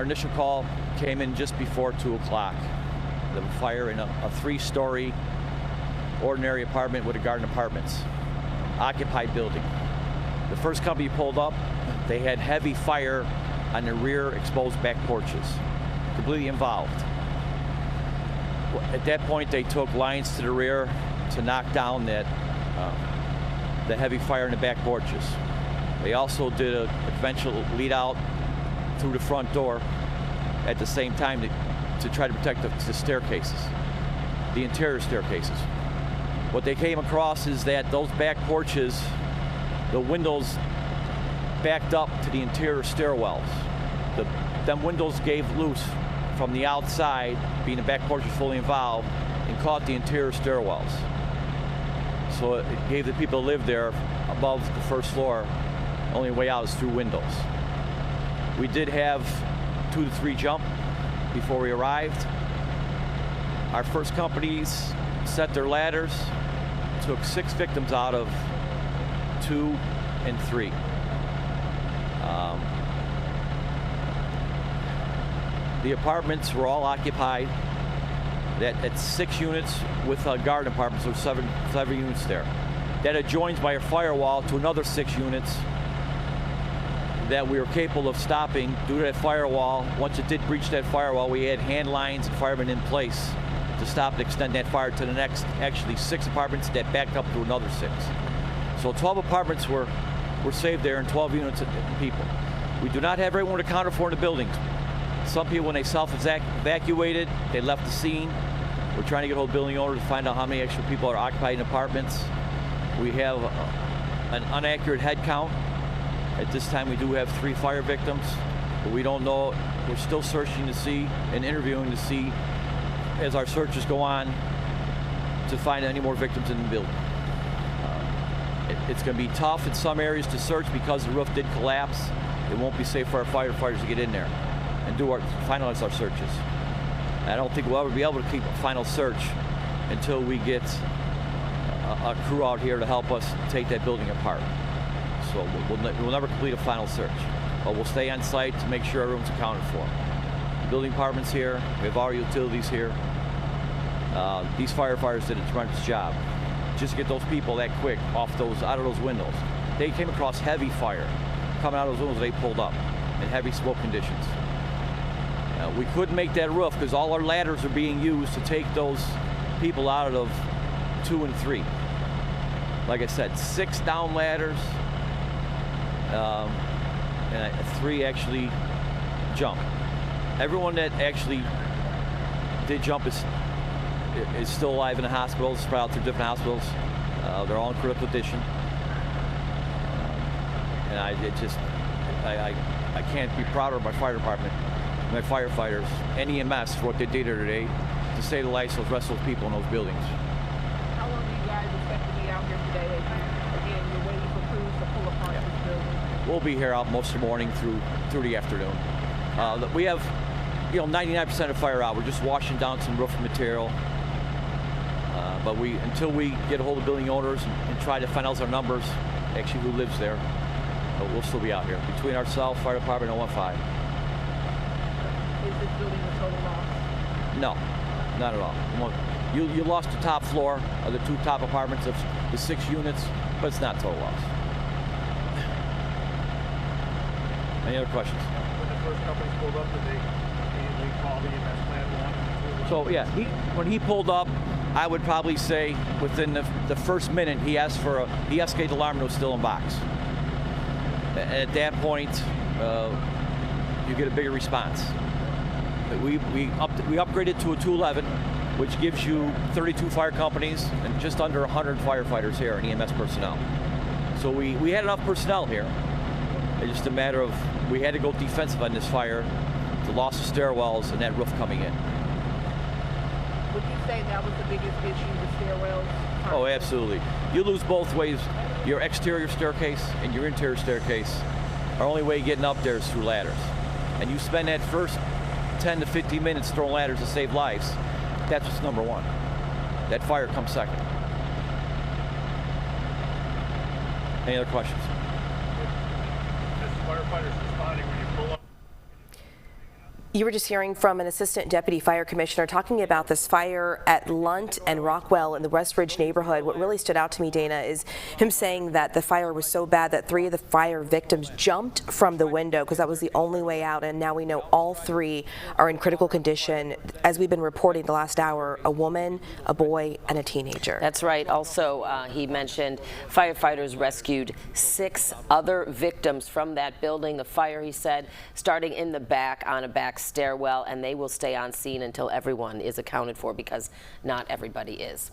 our initial call came in just before 2 o'clock. The fire in a 3-story ordinary apartment with a garden apartments, occupied building. The first company pulled up, they had heavy fire on the rear exposed back porches, completely involved. At that point, they took lines to the rear to knock down that the heavy fire in the back porches. They also did a conventional lead out through the front door at the same time to try to protect the staircases, the interior staircases. What they came across is that those back porches, the windows backed up to the interior stairwells. Them windows gave loose from the outside, being the back porch was fully involved, and caught the interior stairwells. So it gave the people who lived there above the first floor, only way out is through windows. We did have 2 to 3 jump before we arrived. Our first companies set their ladders, took 6 victims out of 2 and 3. The apartments were all occupied. That's 6 units with garden apartments, so 7 units there. That adjoins by a firewall to another 6 units that we were capable of stopping due to that firewall. Once it did breach that firewall, we had hand lines and firemen in place to stop and extend that fire to the next, actually 6 apartments that backed up to another 6. So 12 apartments were saved there and 12 units of people. We do not have everyone accounted for in the buildings. Some people, when they self-evacuated, they left the scene. We're trying to get hold of building owners to find out how many extra people are occupying apartments. We have an inaccurate head count. At this time, we do have 3 fire victims, but we don't know. We're still searching to see and interviewing to see, as our searches go on, to find any more victims in the building. It's going to be tough in some areas to search because the roof did collapse. It won't be safe for our firefighters to get in there and finalize our searches. I don't think we'll ever be able to keep a final search until we get a crew out here to help us take that building apart. So we'll never complete a final search, but we'll stay on site to make sure everyone's accounted for. The building department's here, we have our utilities here. These firefighters did a tremendous job. Just to get those people that quick out of those windows. They came across heavy fire. Coming out of those windows, they pulled up in heavy smoke conditions. We couldn't make that roof because all our ladders are being used to take those people out of 2 and 3. Like I said, 6 down ladders, and 3 actually jump. Everyone that actually did jump is still alive in the hospitals, spread out through different hospitals. They're all in critical condition. And I can't be prouder of my fire department, my firefighters, and EMS for what they did here today to save the lives of the rest of those people in those buildings. How long do you guys expect to be out here today? Again, you're waiting for crews to pull apart this building. We'll be here out most of the morning through the afternoon. We have 99% of fire out. We're just washing down some roofing material. But until we get a hold of building owners and try to find out our numbers, actually who lives there, we'll still be out here. Between ourselves, fire department, and 015. Is this building a total loss? No, not at all. You lost the top floor of the 2 top apartments of the 6 units, but it's not total loss. Any other questions? When the first companies pulled up, did they immediately call the EMS plan 1? So yeah, when he pulled up, I would probably say within the first minute he escalated alarm and it was still in box. At that point, you get a bigger response. We upgraded to a 211, which gives you 32 fire companies and just under 100 firefighters here and EMS personnel. So we had enough personnel here. It's just a matter of we had to go defensive on this fire, the loss of stairwells and that roof coming in. Would you say that was the biggest issue, the stairwells? Oh, absolutely. You lose both ways. Your exterior staircase and your interior staircase. Our only way of getting up there is through ladders. And you spend that first 10 to 15 minutes throwing ladders to save lives. That's what's number 1. That fire comes second. Any other questions? Just firefighters responding when you pull up. You were just hearing from an assistant deputy fire commissioner talking about this fire at Lunt and Rockwell in the West Ridge neighborhood. What really stood out to me, Dana, is him saying that the fire was so bad that 3 of the fire victims jumped from the window because that was the only way out, and now we know all 3 are in critical condition. As we've been reporting the last hour, a woman, a boy, and a teenager. That's right. Also, he mentioned firefighters rescued 6 other victims from that building. The fire, he said, starting in the back on a back stairwell, and they will stay on scene until everyone is accounted for because not everybody is.